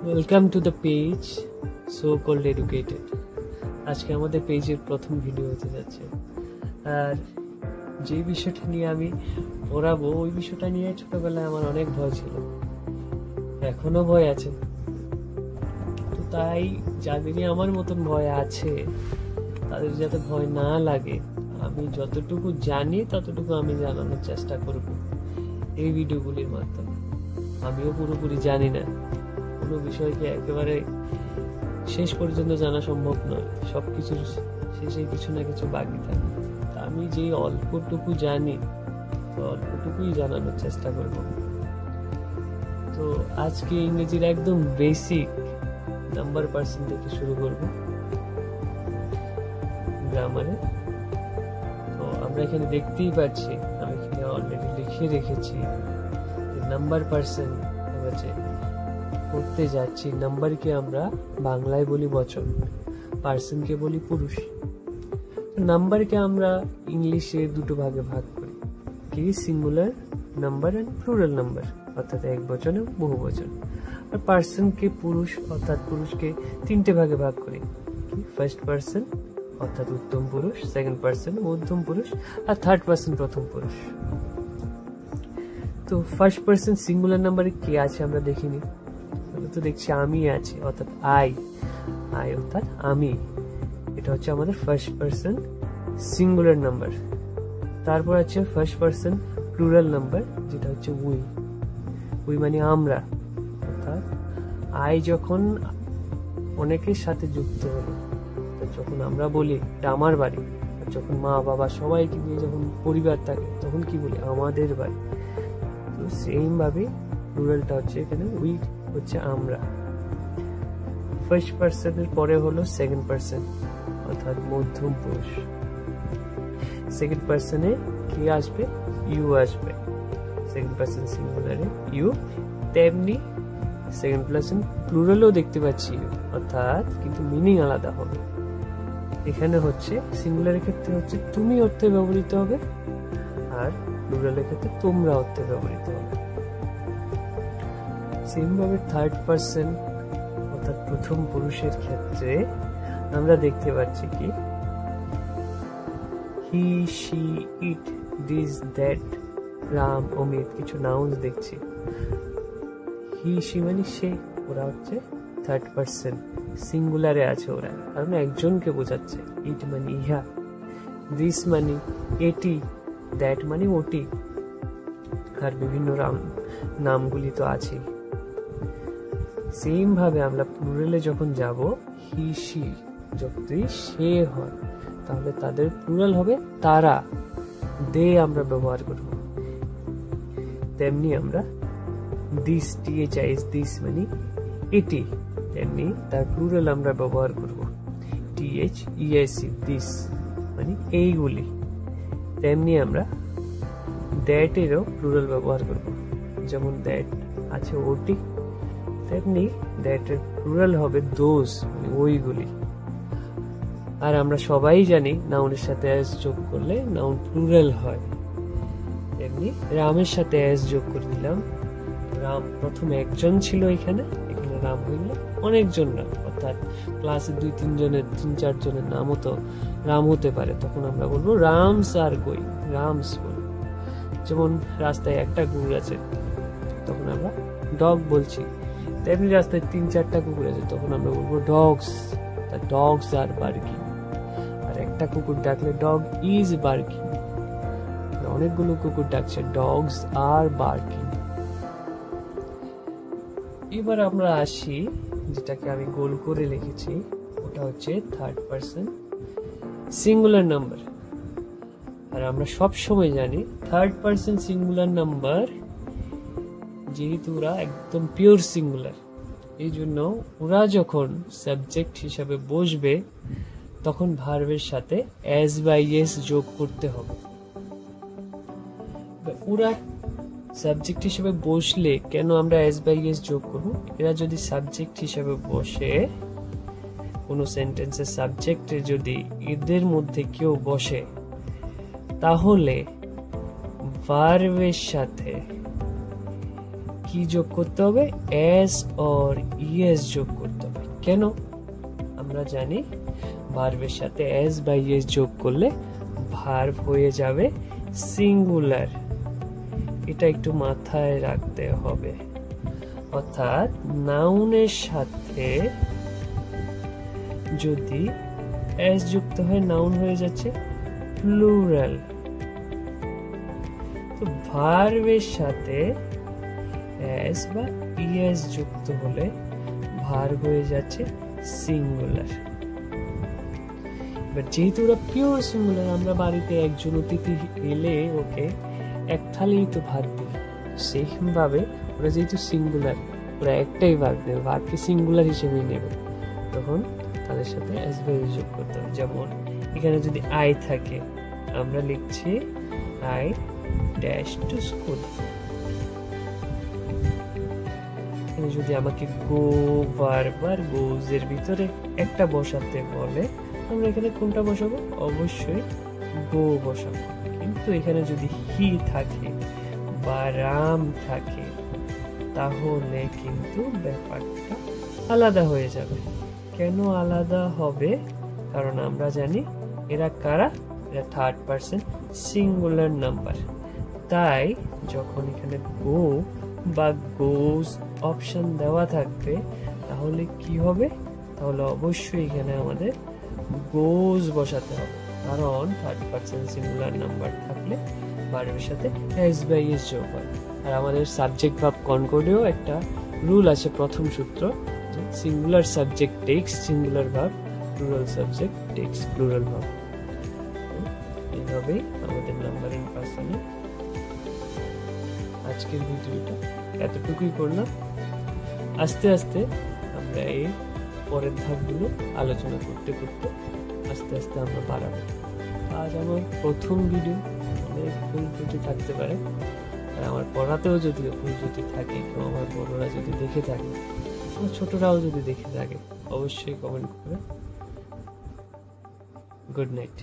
Welcome to the page so called educated. আজকে আমাদের পেজের প্রথম ভিডিও হতে যাচ্ছে, আর যে বিষয়টা নিয়ে আমি পড়াবো ওই বিষয়টা নিয়ে ছোটবেলায় আমার অনেক ভয় ছিল, এখনো ভয় আছে। তো তাই যাদেরই আমার মতন ভয় আছে তাদের যাতে ভয় না লাগে, আমি যতটুকু জানি ততটুকু আমি জানানোর চেষ্টা করব এই ভিডিওগুলির মাধ্যমে। আমিও পুরোপুরি জানি না, কোনো বিষয়কে একেবারে শেষ পর্যন্ত জানা সম্ভব নয়, সবকিছুর শেষে কিছু না কিছু বাকি থাকে। তা আমি যে অল্পটুকু জানি অল্পটুকুই জানানোর চেষ্টা করব। তো আজকে ইংরেজির একদম বেসিক নাম্বার পার্সন থেকে শুরু করব গ্রামারে। তো আমরা এখানে দেখতেই পাচ্ছি, আমি এখানে অলরেডি লিখে রেখেছি নাম্বার পার্সন হচ্ছে পড়তে যাচ্ছি। নাম্বারকে আমরা বাংলায় বলি বচন, পার্সনকে বলি পুরুষ। নাম্বারকে আমরা ইংলিশে দুটো ভাগে ভাগ করি, কি singular number and plural number, অর্থাৎ এক বচন এবং বহু বচন। আর পার্সনকে পুরুষ অর্থাৎ পুরুষকে তিনটে ভাগে ভাগ করি, কি ফার্স্ট পার্সন অর্থাৎ উত্তম পুরুষ, সেকেন্ড পার্সন মধ্যম পুরুষ, আর থার্ড পার্সন প্রথম পুরুষ। তো ফার্স্ট পার্সন সিঙ্গুলার নাম্বারে কে আছে আমরা দেখিনি, তো দেখছি আমি আছি, অর্থাৎ আই অর্থাৎ আমি। এটা হচ্ছে আমাদের ফার্স্ট পার্সন সিঙ্গুলার নাম্বার। তারপর আছে ফার্স্ট পার্সন প্লুরাল নাম্বার, যেটা হচ্ছে উই মানে আমরা। অর্থাৎ আই যখন অনেকের সাথে যুক্ত হলো, যখন আমরা বলি এটা আমার বাড়ি, যখন মা বাবা সবাইকে নিয়ে যখন পরিবার থাকে তখন কি বলি আমাদের বাড়ি। তো সেম ভাবে প্লুরালটা হচ্ছে এখানে উই হচ্ছে আমরা। ফার্স্ট পার্সনের পরে হলো সেকেন্ড পার্সন অর্থাৎ মধ্যম পুরুষ। সেকেন্ড পার্সনে কি আসবে, ইউ আসবে। সেকেন্ড পার্সন সিঙ্গুলারে ইউ, তেমনি সেকেন্ড পার্সন প্লুরালও দেখতে পাচ্ছি ইউ, অর্থাৎ কিন্তু মিনিং আলাদা হবে। এখানে হচ্ছে সিঙ্গুলারের ক্ষেত্রে হচ্ছে তুমি অর্থে ব্যবহৃত হবে, আর প্লুরালের ক্ষেত্রে তোমরা অর্থে ব্যবহৃত হবে। সেম ভাবে থার্ড পার্সন অর্থাৎ প্রথম পুরুষের ক্ষেত্রে আমরা দেখতে পাচ্ছি কি he, she, it, this, that, Ram, Amit, কিছু নাউন্স দেখছি। হি, শি মানে সে, ওরা হচ্ছে থার্ড পার্সন সিঙ্গুলারে আছে ওরা, কারণ একজনকে বোঝাচ্ছে। ইট মানে ইহা, দিস মানে এটি, দ্যাট মানে ওটি, আর বিভিন্ন নামগুলি তো আছে। সেম ভাবে আমরা প্লুরালে যখন যাব, হি, শি যদি সে হয় তাহলে তাদের প্লুরাল হবে তারা, দে আমরা ব্যবহার করব। তেমনি আমরা দিস, THIS, দিস মানে এটি, তেমনি তার প্লুরাল আমরা ব্যবহার করব THEIC, দিস মানে এইগুলি। তেমনি আমরা দ্যাট এরও প্লুরাল ব্যবহার করব, যেমন দ্যাট আছে ওটি, তেমনি দ্যাট এর প্লুরাল হবে দোজ মানে ওইগুলি। আর আমরা সবাই জানি নাউনের সাথে এস যোগ করলে নাউন প্লুরাল হয়। তেমনি রামের সাথে এস যোগ করে দিলাম, রাম প্রথমে একজন ছিল, এখানে রাম হয়ে গেল অনেকজন রাম, অর্থাৎ ক্লাসে 2-3 জনের নামও তো রাম হতে পারে। তখন আমরা বলবো রামস আর গোয়িং, রামস বলবো। যেমন রাস্তায় একটা কুকুর আছে, তখন আমরা ডগ বলছি। তেমনি রাস্তায় 3-4টা কুকুর আছে, তখন আমরা বলবো ডগস, ডগস আর বার্কিং। আর একটা কুকুর ডাকলে ডগ ইজ বার্কিং, অনেকগুলো কুকুর ডাকছে ডগস আর বার্কিং। এবার আমরা আসি, যেটাকে আমি গোল করে লিখেছি, ওটা হচ্ছে থার্ড পার্সন সিঙ্গুলার নাম্বার। আর আমরা সব সময় জানি থার্ড পার্সন সিঙ্গুলার নাম্বার, যেহেতু ওরা একদম পিওর সিঙ্গুলার, এই জন্য ওরা যখন সাবজেক্ট হিসাবে বসবে তখন ভার্বের সাথে এস বা ইএস যোগ করতে হবে। ওরা সাবজেক্ট হিসেবে বসলে কেন আমরা এস বা ইএস যোগ করব? এরা যদি সাবজেক্ট হিসেবে বসে, কোনো সেন্টেন্সের সাবজেক্টে যদি এদের মধ্যে কেউ বসে, তাহলে ভার্বের সাথে কি যোগ করতে হবে, এস অর ইএস যোগ করতে হবে। কেন? আমরা জানি ভার্বের সাথে এস বা ইএস যোগ করলে ভার্ব হয়ে যাবে সিঙ্গুলার। এটা একটু মাথায় রাখতে হবে। অর্থাৎ নাউনের সাথে যদি এস যুক্ত হয় নাউন হয়ে যাচ্ছে প্লুরাল। তো ভার্বের সাথে এস বা ইএস যুক্ত হলে ভার্ব হয়ে যাচ্ছে সিঙ্গুলার। এবার যেহেতু ওরা পিওর সিঙ্গুলার, আমরা বাড়িতে একজন অতিথি এলে ওকে এক থালি তো ভাত দিই, সেম ভাবে ওরা যেহেতু সিঙ্গুলার, ওরা একটাই ভার্ব নেবে, ভার্বকে সিঙ্গুলার হিসেবে নেবে, তখন তাদের সাথে এস বা ইএস যোগ করতে হবে। যেমন এখানে যদি আই থাকে, আমরা লিখছি আই ড্যাশ টু স্কুল। যদি আমাকে গো ভার্ব আর গোজ এর ভিতরে একটা বসাতে বলে, আমরা এখানে কোনটা বসাবো? অবশ্যই গো বসাবো। কিন্তু এখানে যদি হি থাকে বা রাম থাকে, তাহলে কিন্তু ব্যাপারটা আলাদা হয়ে যাবে। কেন আলাদা হবে? কারণ আমরা জানি এরা কারা, এরা থার্ড পারসন সিঙ্গুলার নাম্বার। তাই যখন এখানে গো বা গোজ অপশন দেওয়া থাকবে, তাহলে কি হবে? তাহলে অবশ্যই এখানে আমাদের গোজ বসাতে হবে, কারণ থার্ড পারসন সিঙ্গুলার নাম্বার থাকলে ভার্বের সাথে এস বা ইএস যোগ হয়। আর আমাদের সাবজেক্ট ভার্ব কনকর্ডেও একটা রুল আছে, প্রথম সূত্র, যে singular subject takes singular verb, plural subject takes plural verb. এইভাবেই আমাদের নাম্বারিং পার্সনে আজকের ভিডিওটা এতটুকুই করলাম। আস্তে আস্তে আমরা এই পরের ধাপগুলো আলোচনা করতে করতে আস্তে আস্তে আমরা বাড়াবো। আজ আমার প্রথম ভিডিও, অনেক ভুল ত্রুটি থাকতে পারে, আর আমার পড়াতেও যদি ভুল ত্রুটি থাকে, কেউ আমার বড়রা যদি দেখে থাকে, আমার ছোটরাও যদি দেখে থাকে, অবশ্যই কমেন্ট করবে। Good night.